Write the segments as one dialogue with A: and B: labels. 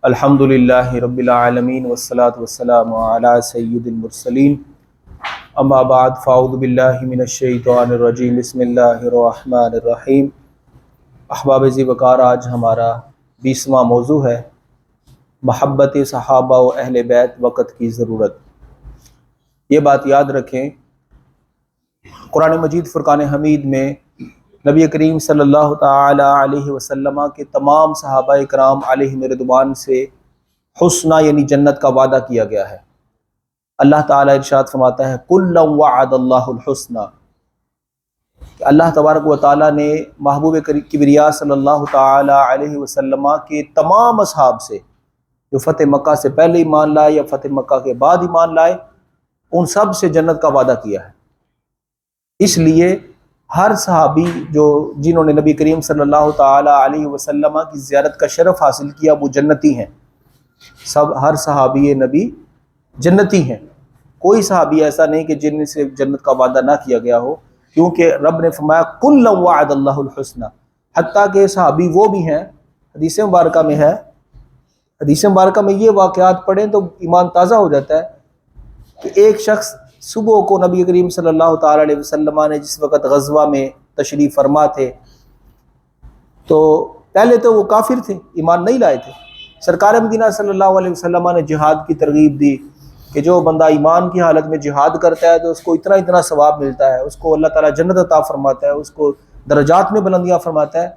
A: الحمدللہ رب العالمین والصلاة والسلام علی سید المرسلین اما بعد فاعوذ باللہ من الشیطان الرجیم بسم اللہ الرحمن الرحیم۔ احباب ذی وقار، آج ہمارا 20واں موضوع ہے محبت صحابہ و اہل بیت وقت کی ضرورت۔ یہ بات یاد رکھیں، قرآن مجید فرقان حمید میں نبی کریم صلی اللہ تعالی علیہ وسلم کے تمام صحابہ کرام علیہم رضوان سے حسنہ یعنی جنت کا وعدہ کیا گیا ہے۔ اللہ تعالی ارشاد فرماتا ہے کلا وعد اللہ الحسنہ، کہ اللہ تبارک و تعالی نے محبوب کبریا صلی اللہ تعالی علیہ وسلم کے تمام اصحاب سے جو فتح مکہ سے پہلے ایمان لائے یا فتح مکہ کے بعد ایمان لائے، ان سب سے جنت کا وعدہ کیا ہے۔ اس لیے ہر صحابی جنہوں نے نبی کریم صلی اللہ تعالی علیہ وسلم کی زیارت کا شرف حاصل کیا وہ جنتی ہیں۔ ہر صحابی نبی جنتی ہیں، کوئی صحابی ایسا نہیں کہ جن سے جنت کا وعدہ نہ کیا گیا ہو، کیونکہ رب نے فرمایا کلا وعد اللہ الحسنہ، حتیٰ کہ صحابی وہ بھی ہیں، حدیث مبارکہ میں ہے، حدیث مبارکہ میں یہ واقعات پڑھیں تو ایمان تازہ ہو جاتا ہے کہ ایک شخص صبح کو نبی کریم صلی اللہ تعالی علیہ وسلم نے جس وقت غزوہ میں تشریف فرما تھے، تو پہلے تو وہ کافر تھے، ایمان نہیں لائے تھے۔ سرکار مدینہ صلی اللہ علیہ وسلم نے جہاد کی ترغیب دی کہ جو بندہ ایمان کی حالت میں جہاد کرتا ہے تو اس کو اتنا اتنا ثواب ملتا ہے، اس کو اللہ تعالیٰ جنت عطا فرماتا ہے، اس کو درجات میں بلندیاں فرماتا ہے۔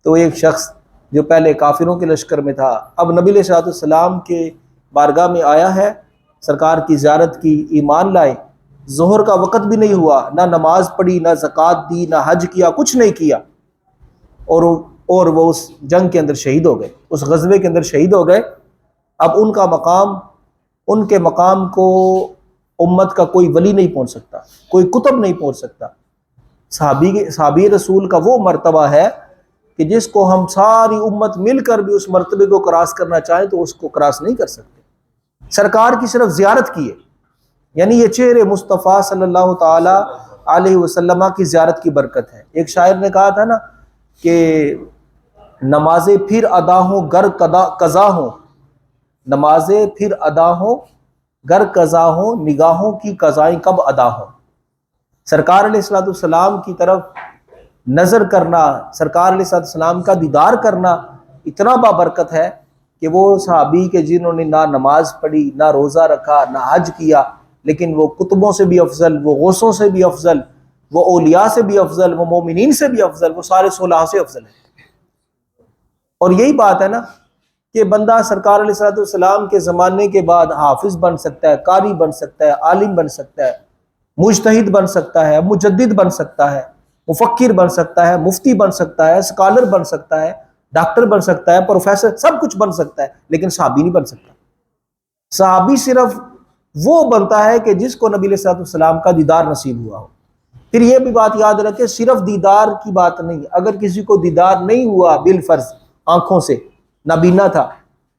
A: تو ایک شخص جو پہلے کافروں کے لشکر میں تھا، اب نبی علیہ الصلوۃ والسلام کے بارگاہ میں آیا ہے، سرکار کی زیارت کی، ایمان لائے، ظہر کا وقت بھی نہیں ہوا، نہ نماز پڑھی، نہ زکوٰۃ دی، نہ حج کیا، کچھ نہیں کیا، اور وہ اس جنگ کے اندر شہید ہو گئے، اس غزوے کے اندر شہید ہو گئے۔ اب ان کے مقام کو امت کا کوئی ولی نہیں پہنچ سکتا، کوئی کتب نہیں پہنچ سکتا۔ صحابی رسول کا وہ مرتبہ ہے کہ جس کو ہم ساری امت مل کر بھی اس مرتبے کو کراس کرنا چاہیں تو اس کو کراس نہیں کر سکتے۔ سرکار کی صرف زیارت کی ہے، یعنی یہ چہرے مصطفیٰ صلی اللہ تعالی علیہ وسلم کی زیارت کی برکت ہے۔ ایک شاعر نے کہا تھا نا کہ نمازیں پھر ادا ہوں گر قضا ہوں، نمازیں پھر ادا ہوں گر قضا ہوں، نگاہوں کی قضائیں کب ادا ہوں۔ سرکار علیہ الصلوۃ والسلام کی طرف نظر کرنا، سرکار علیہ الصلوۃ والسلام کا دیدار کرنا اتنا بابرکت ہے کہ وہ صحابی کے جنہوں نے نہ نماز پڑھی، نہ روزہ رکھا، نہ حج کیا، لیکن وہ کتبوں سے بھی افضل، وہ غوثوں سے بھی افضل، وہ اولیاء سے بھی افضل، وہ مومنین سے بھی افضل، وہ سارے صلحاء سے افضل ہیں۔ اور یہی بات ہے نا کہ بندہ سرکار علیہ الصلوۃ والسلام کے زمانے کے بعد حافظ بن سکتا ہے، قاری بن سکتا ہے، عالم بن سکتا ہے، مجتہد بن سکتا ہے، مجدد بن سکتا ہے، مفکر بن سکتا ہے، مفتی بن سکتا ہے، اسکالر بن سکتا ہے، ڈاکٹر بن سکتا ہے، پروفیسر، سب کچھ بن سکتا ہے، لیکن صحابی نہیں بن سکتا۔ صحابی صرف وہ بنتا ہے کہ جس کو نبی علیہ الصلوۃ والسلام کا دیدار نصیب ہوا ہو۔ پھر یہ بھی بات یاد رکھے، صرف دیدار کی بات نہیں، اگر کسی کو دیدار نہیں ہوا بالفرض آنکھوں سے، نابینا تھا،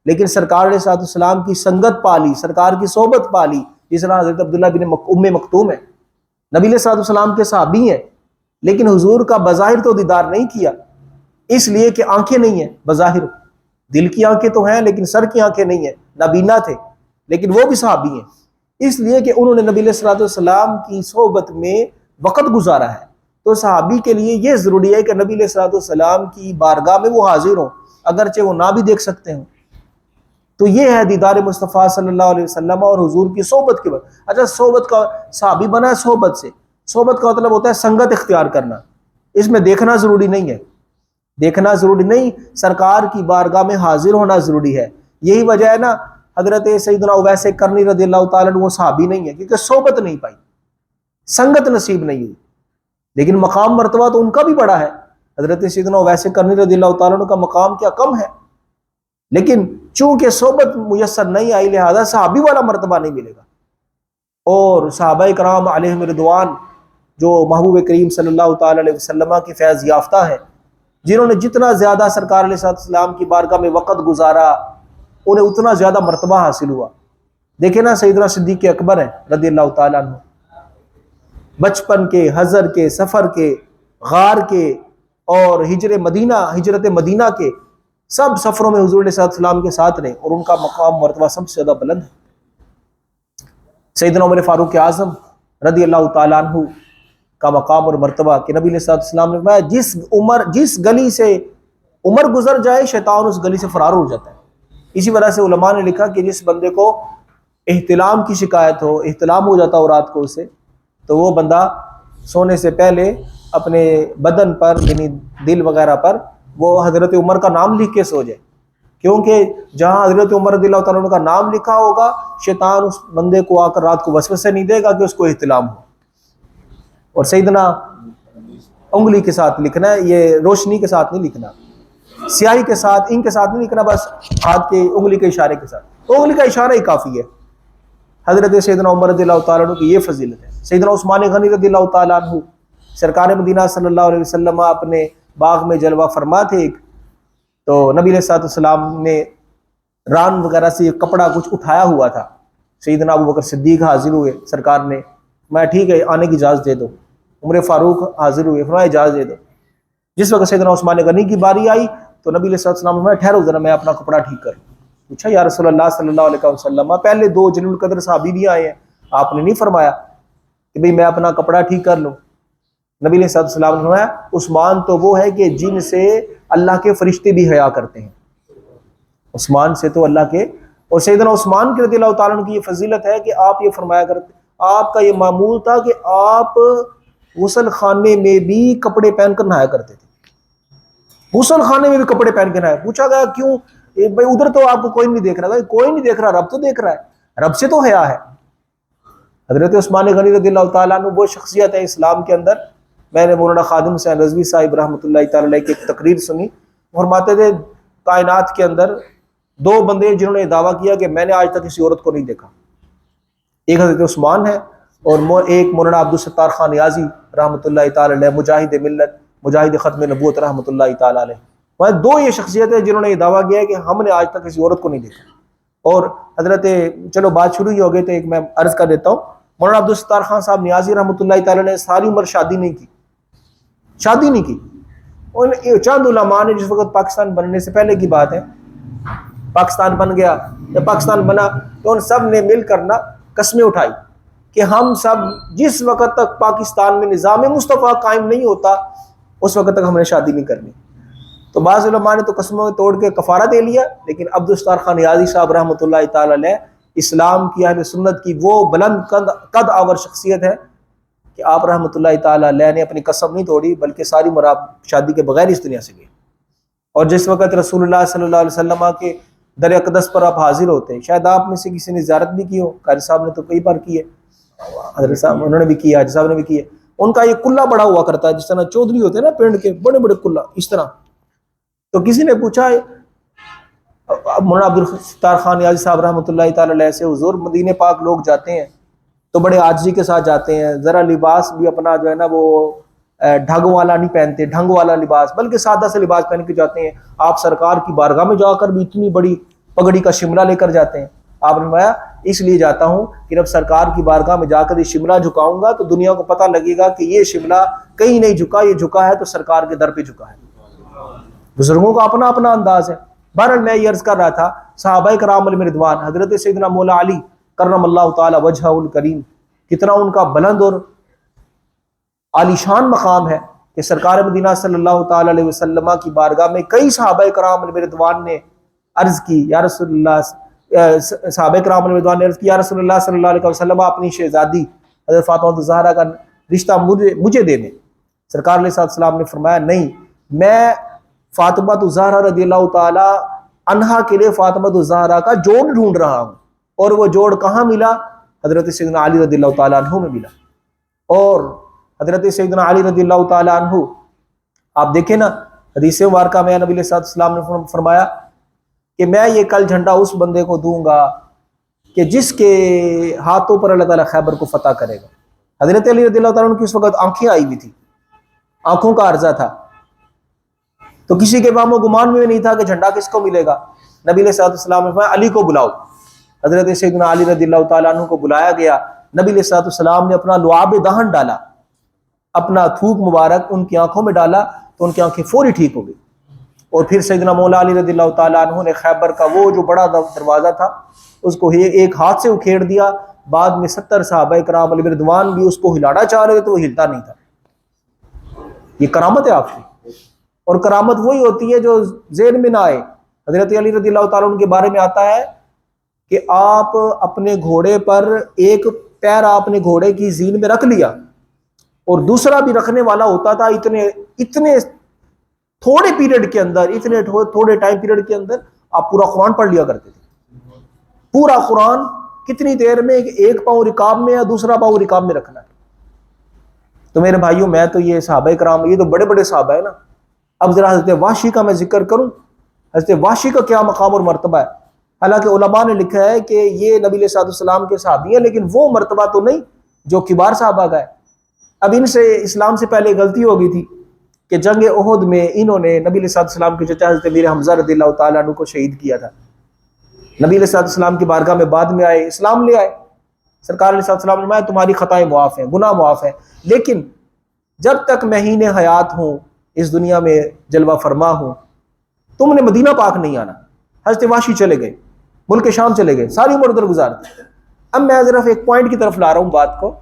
A: لیکن سرکار علیہ الصلوۃ والسلام کی سنگت پالی، سرکار کی صحبت پالی، جس طرح حضرت عبداللہ بن ام مکتوم ہے، نبی علیہ الصلوۃ والسلام کے صحابی ہیں، لیکن حضور کا بظاہر تو دیدار نہیں کیا، اس لیے کہ آنکھیں نہیں ہیں بظاہر، دل کی آنکھیں تو ہیں لیکن سر کی آنکھیں نہیں ہیں، نابینا تھے، لیکن وہ بھی صحابی ہیں، اس لیے کہ انہوں نے نبی علیہ الصلوۃ والسلام کی صحبت میں وقت گزارا ہے۔ تو صحابی کے لیے یہ ضروری ہے کہ نبی علیہ الصلوۃ والسلام کی بارگاہ میں وہ حاضر ہوں، اگرچہ وہ نہ بھی دیکھ سکتے ہوں۔ تو یہ ہے دیدار مصطفیٰ صلی اللہ علیہ وسلم اور حضور کی صحبت کے بعد۔ اچھا، صحبت کا صحابی بنا ہے صحبت سے، صحبت کا مطلب ہوتا ہے سنگت اختیار کرنا، اس میں دیکھنا ضروری نہیں ہے، دیکھنا ضروری نہیں، سرکار کی بارگاہ میں حاضر ہونا ضروری ہے۔ یہی وجہ ہے نا حضرت سیدنا اویس کرنی رضی اللہ تعالیٰ عنہ وہ صحابی نہیں ہے، کیونکہ صحبت نہیں پائی، سنگت نصیب نہیں ہوئی، لیکن مقام مرتبہ تو ان کا بھی بڑا ہے۔ حضرت سیدنا اویس کرنی رضی اللہ تعالیٰ عنہ کا مقام کیا کم ہے، لیکن چونکہ صحبت میسر نہیں آئی لہذا صحابی والا مرتبہ نہیں ملے گا۔ اور صحابہ کرام علیہم رضوان جو محبوب کریم صلی اللہ تعالی علیہ وسلم کے فیض یافتہ ہیں، جنہوں نے جتنا زیادہ سرکار علیہ السلام کی بارگاہ میں وقت گزارا انہیں اتنا زیادہ مرتبہ حاصل ہوا۔ دیکھیں نا سیدنا صدیق اکبر ہیں رضی اللہ تعالیٰ عنہ، بچپن کے، حضر کے، سفر کے، غار کے اور ہجرت مدینہ کے سب سفروں میں حضور علیہ السلام کے ساتھ رہے اور ان کا مقام مرتبہ سب سے زیادہ بلند ہے۔ سیدنا عمر فاروق اعظم رضی اللہ تعالیٰ عنہ کا مقام اور مرتبہ کہ نبی علیہ السلام نے فرمایا جس گلی سے عمر گزر جائے شیطان اس گلی سے فرار ہو جاتا ہے۔ اسی وجہ سے علماء نے لکھا کہ جس بندے کو احتلام کی شکایت ہو، احتلام ہو جاتا ہو رات کو اسے، تو وہ بندہ سونے سے پہلے اپنے بدن پر یعنی دل وغیرہ پر وہ حضرت عمر کا نام لکھ کے سو جائے، کیونکہ جہاں حضرت عمر رضی اللہ تعالیٰ عنہ کا نام لکھا ہوگا شیطان اس بندے کو آ کر رات کو وسوسے نہیں دے گا کہ اس کو احتلام ہو۔ اور سیدنا انگلی کے ساتھ لکھنا ہے، یہ روشنی کے ساتھ نہیں لکھنا، سیاہی کے ساتھ انک کے ساتھ نہیں لکھنا، بس ہاتھ کے انگلی کے اشارے کے ساتھ، انگلی کا اشارہ ہی کافی ہے۔ حضرت سیدنا عمر رضی اللہ تعالیٰ عنہ کی یہ فضیلت ہے۔ سیدنا عثمان غنی رضی اللہ تعالیٰ عنہ سرکار مدینہ صلی اللہ علیہ وسلم اپنے باغ میں جلوہ فرما تھے ایک، تو نبی علیہ السلام نے ران وغیرہ سے کپڑا کچھ اٹھایا ہوا تھا، سیدنا ابو بکر صدیق حاضر ہوئے، سرکار نے میں ٹھیک ہے آنے کی اجازت دے دو، عمر فاروق حاضر ہوئے، فرمایا اجازت دے دو۔ جس وقت سیدنا عثمان غنی کی باری آئی تو نبی علیہ السلام نے فرمایا ٹھہرو ذرا میں اپنا کپڑا ٹھیک کر لوں۔ پوچھا یا رسول اللہ صلی اللہ علیہ وسلم پہلے دو جلیل القدر صحابی بھی آئے ہیں، آپ نے نہیں فرمایا کہ بھئی میں اپنا کپڑا ٹھیک کر لوں؟ نبی علیہ السلام نے فرمایا عثمان تو وہ ہے کہ جن سے اللہ کے فرشتے بھی حیا کرتے ہیں، عثمان سے تو اللہ کے، اور سیدنا عثمان کی رضی اللہ تعالیٰ عنہ کی یہ فضیلت ہے کہ آپ یہ فرمایا کرتے، آپ کا یہ معمول تھا کہ آپ غسل خانے میں بھی کپڑے پہن کر نہایا کرتے تھے، غسل خانے میں بھی کپڑے پہن کے نہایا۔ پوچھا گیا کیوں؟ بھائی ادھر تو آپ کو کوئی نہیں دیکھ رہا، کوئی نہیں دیکھ رہا، رب تو دیکھ رہا ہے، رب سے تو حیا ہے۔ حضرت عثمان غنی رضی اللہ تعالیٰ عنہ وہ شخصیت ہے اسلام کے اندر۔ میں نے مولانا خادم حسین رضوی صاحب رحمۃ اللہ تعالی علیہ کی ایک تقریر سنی، فرماتے تھے کائنات کے اندر دو بندے جنہوں نے دعویٰ کیا کہ میں نے آج تک کسی عورت کو نہیں دیکھا، ایک حضرت عثمان ہے اور ایک مولانا عبدالستار خان نیازی رحمۃ اللہ تعالی علیہ، مجاہد ملت، مجاہد ختم نبوت رحمۃ اللہ تعالی علیہ، وہ دو یہ شخصیت ہے جنہوں نے یہ دعویٰ کیا ہے کہ ہم نے آج تک کسی عورت کو نہیں دیکھا۔ اور حضرت چلو بات شروع ہی ہو گئی تو ایک میں عرض کر دیتا ہوں، مولانا عبدالستار خان صاحب نیازی رحمۃ اللہ تعالی نے ساری عمر شادی نہیں کی، شادی نہیں کی۔ ان چند علماء نے جس وقت پاکستان بننے سے پہلے کی بات ہے، پاکستان بن گیا، جب پاکستان بنا تو ان سب نے مل کر نا قسمیں اٹھائی کہ ہم سب جس وقت تک پاکستان میں نظام مصطفیٰ قائم نہیں ہوتا اس وقت تک ہم نے شادی نہیں کرنی۔ تو بعض علماء نے تو قسموں توڑ کے کفارہ دے لیا، لیکن عبدالستار خان نیازی صاحب رحمۃ اللہ تعالی علیہ اسلام کی اہل سنت کی وہ بلند قد آور شخصیت ہے کہ آپ رحمۃ اللہ تعالی علیہ نے اپنی قسم نہیں توڑی بلکہ ساری عمر آپ شادی کے بغیر اس دنیا سے گئے۔ اور جس وقت رسول اللہ صلی اللہ علیہ وسلم کے در اقدس پر آپ حاضر ہوتے ہیں، شاید آپ میں سے کسی نے زیارت بھی کی ہو، قاری صاحب نے تو کئی بار کی ہے، حضرت صاحب انہوں نے بھی کیا، حاجی صاحب نے بھی کی ہے، ان کا یہ کلہ بڑا ہوا کرتا ہے جس طرح چودھری ہوتے ہیں نا پنڈ کے بڑے بڑے کلہ اس طرح۔ تو کسی نے پوچھا مولانا عبدالستار خان نیازی صاحب رحمۃ اللہ تعالی علیہ سے، حضور مدینے پاک لوگ جاتے ہیں تو بڑے عاجزی کے ساتھ جاتے ہیں، ذرا لباس بھی اپنا جو ہے نا وہ ڈھنگ والا نہیں پہنتے، ڈھنگ والا لباس، بلکہ سادہ سے لباس پہن کے جاتے ہیں۔ آپ سرکار کی بارگاہ میں جا کر بھی اتنی بڑی پگڑی کا شملہ لے کر جاتے ہیں۔ آپ نے فرمایا اس لیے جاتا ہوں کہ جب سرکار کی بارگاہ میں جا کر یہ شملہ جھکاؤں گا تو دنیا کو پتہ لگے گا کہ یہ شملہ کہیں نہیں جھکا، یہ جھکا ہے تو سرکار کے در پہ جھکا ہے۔ بزرگوں کا اپنا اپنا انداز ہے۔ بہرحال میں یہ عرض کر رہا تھا صحابہ کرام علیہم رضوان، حضرت سیدنا مولا علی کرم اللہ تعالی وجہہ الکریم، کتنا ان کا بلند اور عالیشان مقام ہے کہ سرکار مدینہ صلی اللہ تعالی علیہ وسلم کی بارگاہ میں کئی صحابہ کرام علیہم رضوان نے عرض کی یا رسول اللہ، صحابہ کرام علیہم رضوان نے عرض کی یا رسول اللہ صلی اللہ علیہ وسلم اپنی شہزادی حضرت فاطمہ الزہرا کا رشتہ مجھے دے دیں۔ سرکار علیہ السلام نے فرمایا نہیں، میں فاطمہ الزہرا رضی اللہ تعالی عنہا کے لیے فاطمہ الزہرا کا جوڑ ڈھونڈ رہا ہوں، اور وہ جوڑ کہاں ملا؟ حضرت سیدنا علی رضی اللہ تعالیٰ عنہ میں ملا۔ اور حضرت سیدنا علی رضی اللہ تعالیٰ عنہ آپ دیکھیں نا حدیث مبارکہ میں نبی علیہ السلام نے فرمایا کہ میں یہ کل جھنڈا اس بندے کو دوں گا کہ جس کے ہاتھوں پر اللہ تعالیٰ خیبر کو فتح کرے گا۔ حضرت علی رضی اللہ تعالیٰ عنہ کی اس وقت آنکھیں آئی ہوئی تھی، آنکھوں کا عرضہ تھا، تو کسی کے وہم و گمان میں نہیں تھا کہ جھنڈا کس کو ملے گا۔ نبی علیہ السلام نے فرمایا علی کو بلاؤ۔ حضرت سیدنا علی رضی اللہ تعالیٰ عنہ کو بلایا گیا۔ نبی علیہ السلام نے اپنا لعاب دہن ڈالا، اپنا تھوک مبارک ان کی آنکھوں میں ڈالا تو ان کی آنکھیں فوری ٹھیک ہو گئی۔ اور پھر سیدنا مولا علی رضی اللہ تعالیٰ عنہ نے خیبر کا وہ جو بڑا دروازہ تھا اس کو ایک ہاتھ سے اکھیڑ دیا. بعد میں 70 صحابہ کرام علیہ رضوان بھی اس کو ہلانا چاہ رہے تھے تو وہ ہلتا نہیں تھا. یہ کرامت ہے آپ کی. اور کرامت وہی ہوتی ہے جو ذہن میں نہ آئے. حضرت علی رضی اللہ تعالیٰ عنہ کے بارے میں آتا ہے کہ آپ اپنے گھوڑے پر ایک پیر آپ نے گھوڑے کی زین میں رکھ لیا اور دوسرا بھی رکھنے والا ہوتا تھا. اتنے تھوڑے پیریڈ کے اندر، اتنے تھوڑے ٹائم پیریڈ کے اندر آپ پورا قرآن پڑھ لیا کرتے تھے. پورا قرآن کتنی دیر میں؟ ایک پاؤں رکاب میں یا دوسرا پاؤں رکاب میں رکھنا ہے. تو میرے بھائیوں، میں تو یہ صحابہ کرام، یہ تو بڑے بڑے صحابہ ہیں نا. اب ذرا حضرت وحشی کا میں ذکر کروں. حضرت وحشی کا کیا مقام اور مرتبہ ہے. حالانکہ علماء نے لکھا ہے کہ یہ نبی علیہ السلام کے صحابی ہیں، لیکن وہ مرتبہ تو نہیں جو کبار صحابہ کا ہے. اب ان سے اسلام سے پہلے غلطی ہو گئی تھی کہ جنگ احد میں انہوں نے نبی علیہ السلام کے چچا حضرت امیر حمزہ رضی اللہ تعالیٰ عنہ کو شہید کیا تھا. نبی علیہ السلام کی بارگاہ میں بعد میں آئے، اسلام لے آئے. سرکار علیہ السلام نے فرمایا تمہاری خطائیں معاف ہیں، گناہ معاف ہیں، لیکن جب تک میں ہین حیات ہوں، اس دنیا میں جلوہ فرما ہوں، تم نے مدینہ پاک نہیں آنا. حضرت وحشی چلے گئے، ملک شام چلے گئے، ساری عمر ادھر گزار دی. اب میں صرف ایک پوائنٹ کی طرف لا رہا ہوں بات کو.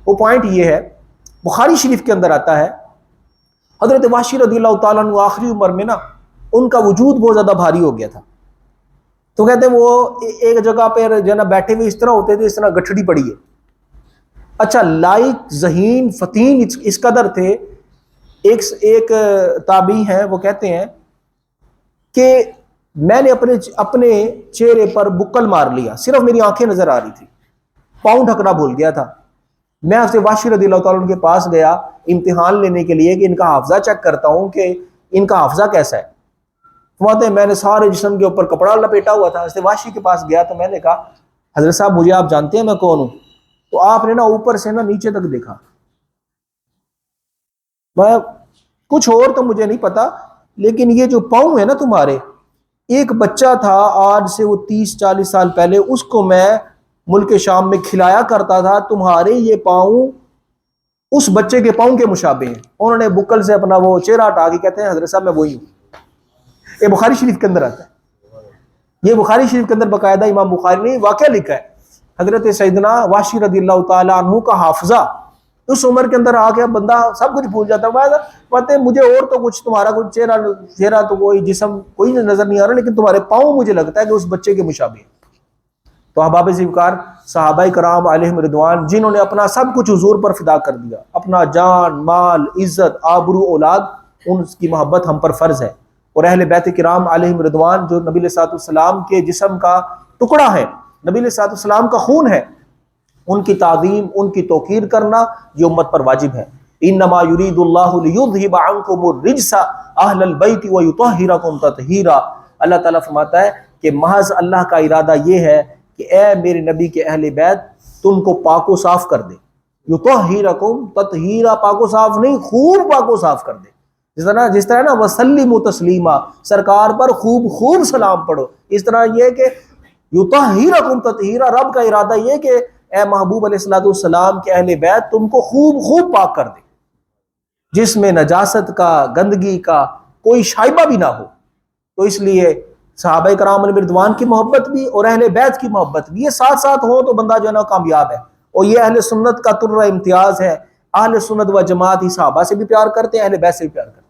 A: وہ پوائنٹ یہ ہے، بخاری شریف کے اندر آتا ہے حضرت وحشی رضی اللہ تعالیٰ عنہ آخری عمر میں نا ان کا وجود بہت زیادہ بھاری ہو گیا تھا. تو کہتے ہیں وہ ایک جگہ پہ جو ہے نا بیٹھے ہوئے اس طرح ہوتے تھے، اس طرح گٹھڑی پڑی ہے. اچھا، لائق ذہین فتین اس قدر تھے. ایک تابعی ہیں، وہ کہتے ہیں کہ میں نے اپنے چہرے پر بکل مار لیا، صرف میری آنکھیں نظر آ رہی تھی، پاؤں ڈھکنا بھول گیا تھا. میں حضرت وحشی رضی اللہ تعالیٰ عنہ کے پاس گیا امتحان لینے کے لیے کہ ان کا حافظہ چیک کرتا ہوں کہ ان کا حافظہ کیسا ہے. فرماتے ہیں میں نے سارے جسم کے اوپر کپڑا لپیٹا ہوا تھا. حضرت وحشی کے پاس گیا تو میں نے کہا حضرت صاحب مجھے آپ جانتے ہیں میں کون ہوں؟ تو آپ نے نا اوپر سے نا نیچے تک دیکھا. میں کچھ اور تو مجھے نہیں پتا، لیکن یہ جو پاؤں ہے نا تمہارے، ایک بچہ تھا آج سے وہ 30-40 سال پہلے، اس کو میں ملک شام میں کھلایا کرتا تھا. تمہارے یہ پاؤں اس بچے کے پاؤں کے مشابہ ہیں. انہوں نے بکل سے اپنا وہ چہرہ ہٹا کے کہتے ہیں حضرت صاحب میں وہی ہوں. یہ بخاری شریف کے اندر آتا ہے. یہ بخاری شریف کے اندر باقاعدہ امام بخاری نے واقعہ لکھا ہے. حضرت سیدنا وحشی رضی اللہ تعالیٰ عنہ کا حافظہ اس عمر کے اندر آ کے بندہ سب کچھ بھول جاتا ہے. کہتے ہیں مجھے اور تو کچھ تمہارا کچھ چہرہ تو کوئی جسم کوئی نظر نہیں آ رہا، لیکن تمہارے پاؤں مجھے لگتا ہے کہ اس بچے کے مشابہ. تو احباب ذوالفقار صحابہ کرام علیہم رضوان جنہوں نے اپنا سب کچھ حضور پر فدا کر دیا، اپنا جان مال عزت آبرو اولاد، ان کی محبت ہم پر فرض ہے. اور اہل بیت کرام علیہم رضوان جو نبی علیہ السلام کے جسم کا ٹکڑا ہے، نبی علیہ السلام کا خون ہے، ان کی تعظیم ان کی توقیر کرنا یہ امت پر واجب ہے. انما یرید اللہ لیذھب عنکم الرجس اہل البیت ویطہرکم تطہیرا. اللہ تعالیٰ فرماتا ہے کہ محض اللہ کا ارادہ یہ ہے کہ اے میرے نبی کے اہل بیت تم کو پاک و صاف کر دے. یطہرکم تطہیرا، پاک و صاف نہیں، خوب پاک و صاف کر دے. جس طرح نا وسلموا تسلیما، سرکار پر خوب سلام پڑھو. اس طرح یہ کہ یطہرکم تطہیرا، رب کا ارادہ یہ کہ اے محبوب علیہ السلام کے اہل بیت تم کو خوب پاک کر دے، جس میں نجاست کا گندگی کا کوئی شائبہ بھی نہ ہو. تو اس لیے صحابہ کرام علیہ رضوان کی محبت بھی اور اہل بیت کی محبت بھی یہ ساتھ ساتھ ہو تو بندہ جو ہے نا کامیاب ہے. اور یہ اہل سنت کا ترہ امتیاز ہے. اہل سنت و جماعت ہی صحابہ سے بھی پیار کرتے ہیں، اہل بیت سے بھی پیار کرتے ہیں.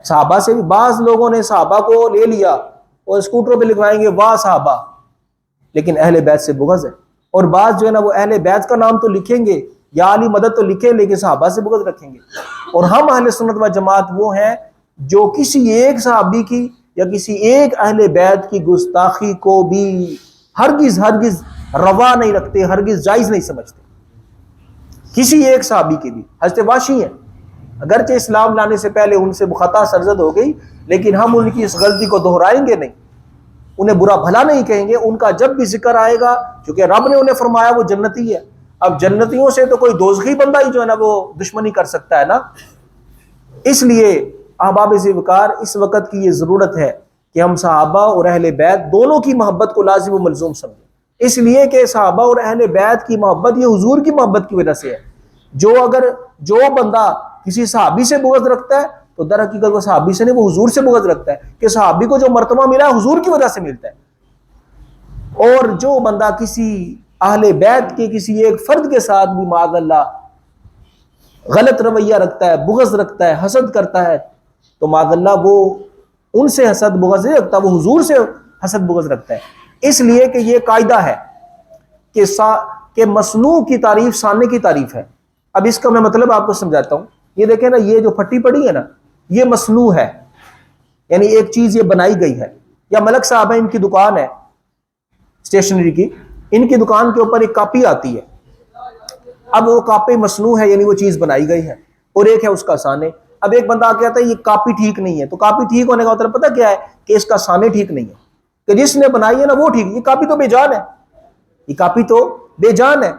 A: صحابہ سے بھی بعض لوگوں نے صحابہ کو لے لیا اور اسکوٹروں پہ لکھوائیں گے واہ صحابہ، لیکن اہل بیت سے بغض ہے. اور بعض جو ہے نا وہ اہل بیت کا نام تو لکھیں گے یا علی مدد تو لکھیں، لیکن صحابہ سے بغض رکھیں گے. اور ہم اہل سنت و جماعت وہ ہیں جو کسی ایک صحابی کی یا کسی ایک اہل بیت کی گستاخی کو بھی ہرگز روا نہیں رکھتے، ہرگز جائز نہیں سمجھتے. کسی ایک صحابی کی بھی. حضرت وحشی ہیں، اگرچہ اسلام لانے سے پہلے ان سے خطا سرزد ہو گئی، لیکن ہم ان کی اس غلطی کو دہرائیں گے نہیں، انہیں برا بھلا نہیں کہیں گے. ان کا جب بھی ذکر آئے گا، کیونکہ رب نے انہیں فرمایا وہ جنتی ہے. اب جنتیوں سے تو کوئی دوزخی بندہ ہی جو ہے نا وہ دشمنی کر سکتا ہے نا. اس لیے احباب ذوالفقار اس وقت کی یہ ضرورت ہے کہ ہم صحابہ اور اہل بیت دونوں کی محبت کو لازم و ملزوم سمجھیں. اس لیے کہ صحابہ اور اہل بیت کی محبت یہ حضور کی محبت کی وجہ سے ہے. جو بندہ کسی صحابی سے بغض رکھتا ہے تو در حقیقت وہ صحابی سے نہیں، وہ حضور سے بغض رکھتا ہے کہ صحابی کو جو مرتبہ ملا ہے حضور کی وجہ سے ملتا ہے۔ اور جو بندہ کسی اہل بیت کے کسی ایک فرد کے ساتھ بھی معاذ اللہ غلط رویہ رکھتا ہے، بغض رکھتا ہے، حسد کرتا ہے، تو معاذ اللہ وہ ان سے حسد بغض نہیں رکھتا، وہ حضور سے حسد بغض رکھتا ہے۔ اس لیے کہ یہ قاعدہ ہے کہ مصنوع کی تعریف صانع کی تعریف ہے۔ اب اس کا میں مطلب آپ کو سمجھاتا ہوں۔ یہ دیکھیں نا، یہ جو پھٹی پڑی ہے نا، یہ مصنوع ہے، یعنی ایک چیز یہ بنائی گئی ہے۔ یا ملک صاحب ہیں، ان کی دکان ہے اسٹیشنری کی، ان کی دکان کے اوپر ایک کاپی آتی ہے۔ اب وہ کاپی مصنوع ہے، یعنی وہ چیز بنائی گئی ہے، اور ایک ہے اس کا صانع۔ اب ایک بندہ کہتا ہے یہ کاپی ٹھیک نہیں ہے، تو کاپی ٹھیک ہونے کا مطلب پتہ کیا ہے؟ کہ اس کا صانع ٹھیک نہیں ہے، کہ جس نے بنائی ہے نا وہ ٹھیک۔ یہ کاپی تو بے جان ہے، یہ کاپی تو بے جان ہے،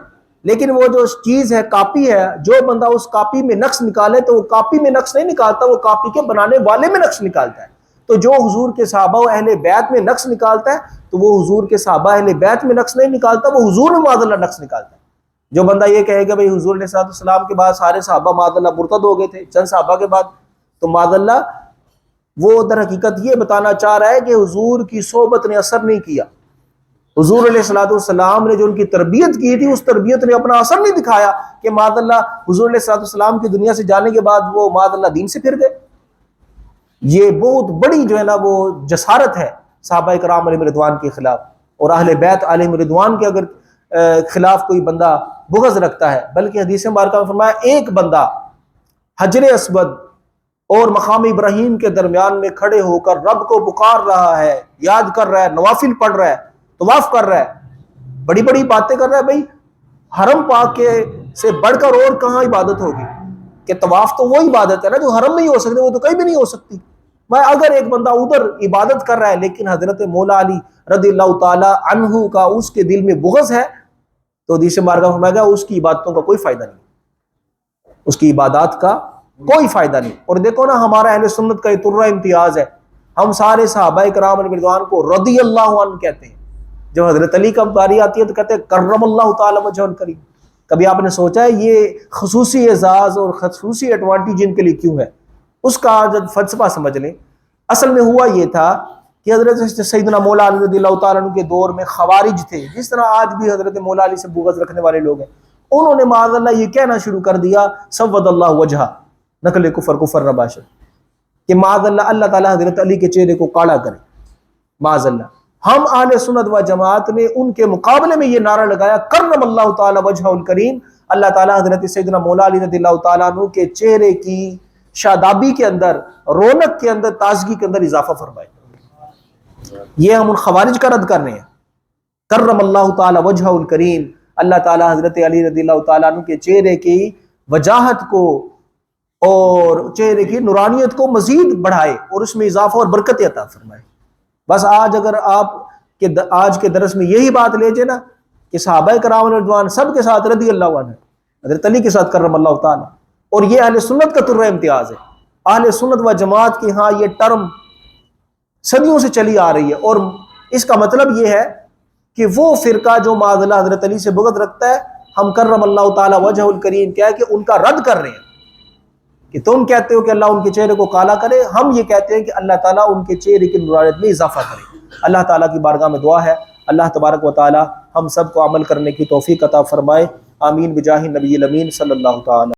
A: لیکن وہ جو چیز ہے کاپی ہے، جو بندہ اس کاپی میں نقص نکالے تو وہ کاپی میں نقص نہیں نکالتا، وہ کاپی کے بنانے والے میں نقص نکالتا ہے۔ تو جو حضور کے صحابہ و اہل بیت میں نقص نکالتا ہے، تو وہ حضور کے صحابہ اہل بیت میں نقص نہیں نکالتا، وہ حضور میں معاذ اللہ نقص نکالتا ہے۔ جو بندہ یہ کہے گا بھئی حضور علیہ الصلوۃ والسلام کے بعد سارے صحابہ معاذ اللہ مرتد ہو گئے تھے چند صحابہ کے بعد، تو معاذ اللہ وہ در حقیقت یہ بتانا چاہ رہا ہے کہ حضور کی صحبت نے اثر نہیں کیا۔ حضور علیہ الصلوۃ والسلام نے جو ان کی تربیت کی تھی، اس تربیت نے اپنا اثر نہیں دکھایا کہ معاذ اللہ حضور علیہ الصلوۃ والسلام کی دنیا سے جانے کے بعد وہ معاذ اللہ دین سے پھر گئے۔ یہ بہت بڑی جو ہے نا وہ جسارت ہے صحابہ کرام علیہم رضوان کے خلاف، اور اہل بیت علیہم رضوان کے اگر خلاف کوئی بندہ بغض رکھتا ہے۔ بلکہ حدیث مبارکہ میں فرمایا ایک بندہ حجر اسود اور مقام ابراہیم کے درمیان میں کھڑے ہو کر رب کو پکار رہا ہے، یاد کر رہا ہے، نوافل پڑھ رہا ہے، طواف کر رہا ہے، بڑی بڑی باتیں کر رہا ہے۔ بھائی حرم پاک کے سے بڑھ کر اور کہاں عبادت ہوگی؟ کہ طواف تو وہ عبادت ہے نا جو حرم میں ہی ہو سکتی، وہ تو کہیں بھی نہیں ہو سکتی۔ میں اگر ایک بندہ ادھر عبادت کر رہا ہے لیکن حضرت مولا علی رضی اللہ تعالی عنہ کا اس کے دل میں بغض ہے، تو حدیث مبارکہ میں فرمایا گیا اس کی عبادتوں کا کوئی فائدہ نہیں، اس کی عبادات کا کوئی فائدہ نہیں۔ اور دیکھو نا ہمارا اہل سنت کا یہ ترہ امتیاز ہے، ہم سارے صحابہ کرام علیہ رضوان کو رضی اللہ عنہ کہتے ہیں۔ جب حضرت علی کا باری آتی ہے تو کہتے ہیں کرم اللہ تعالی وجہ الکریم۔ کبھی آپ نے سوچا ہے یہ خصوصی اعزاز اور خصوصی ایڈوانٹیج ان کے لیے کیوں ہے؟ اس کا جب فلسفہ سمجھ لیں۔ اصل میں ہوا یہ تھا کہ حضرت سیدنا مولا علی رضی اللہ تعالیٰ عنہ کے دور میں خوارج تھے، جس طرح آج بھی حضرت مولا علی سے بغض رکھنے والے لوگ ہیں۔ انہوں نے معاذ اللہ یہ کہنا شروع کر دیا سود اللہ وجہہ نقل کفر کفر نباشر، کہ معاذ اللہ اللہ تعالیٰ حضرت علی کے چہرے کو کالا کرے معاذ اللہ۔ ہم اہل سنت و جماعت نے ان کے مقابلے میں یہ نعرہ لگایا کرم اللہ تعالیٰ وجہ الکریم، اللہ تعالیٰ حضرت سیدنا مولا علی رضی اللہ تعالیٰ عنہ کے چہرے کی شادابی کے اندر، رونق کے اندر، تازگی کے اندر اضافہ فرمائے۔ یہ ہم ان خوارج کا رد کر رہے ہیں۔ کرم اللہ تعالیٰ وجہ الکریم، اللہ تعالیٰ حضرت علی رضی اللہ تعالیٰ عنہ کے چہرے کی وجاہت کو اور چہرے کی نورانیت کو مزید بڑھائے اور اس میں اضافہ اور برکت عطا فرمائے۔ بس آج اگر آپ کے آج کے درس میں یہی بات لے جائے نا کہ صحابہ کرام رضوان سب کے ساتھ رضی اللہ عنہ، حضرت علی کے ساتھ کرم اللہ تعالیٰ، اور یہ اہل سنت کا ترہ امتیاز ہے۔ اہل سنت و جماعت کے ہاں یہ ٹرم صدیوں سے چلی آ رہی ہے، اور اس کا مطلب یہ ہے کہ وہ فرقہ جو معاذ اللہ حضرت علی سے بغض رکھتا ہے، ہم کرم اللہ تعالیٰ وجہ الکریم کیا ہے کہ ان کا رد کر رہے ہیں۔ کہ تم کہتے ہو کہ اللہ ان کے چہرے کو کالا کرے، ہم یہ کہتے ہیں کہ اللہ تعالیٰ ان کے چہرے کی نورانیت میں اضافہ کرے۔ اللہ تعالیٰ کی بارگاہ میں دعا ہے اللہ تبارک و تعالیٰ ہم سب کو عمل کرنے کی توفیق عطا فرمائے، آمین بجاہ نبی الامین صلی اللہ تعالیٰ۔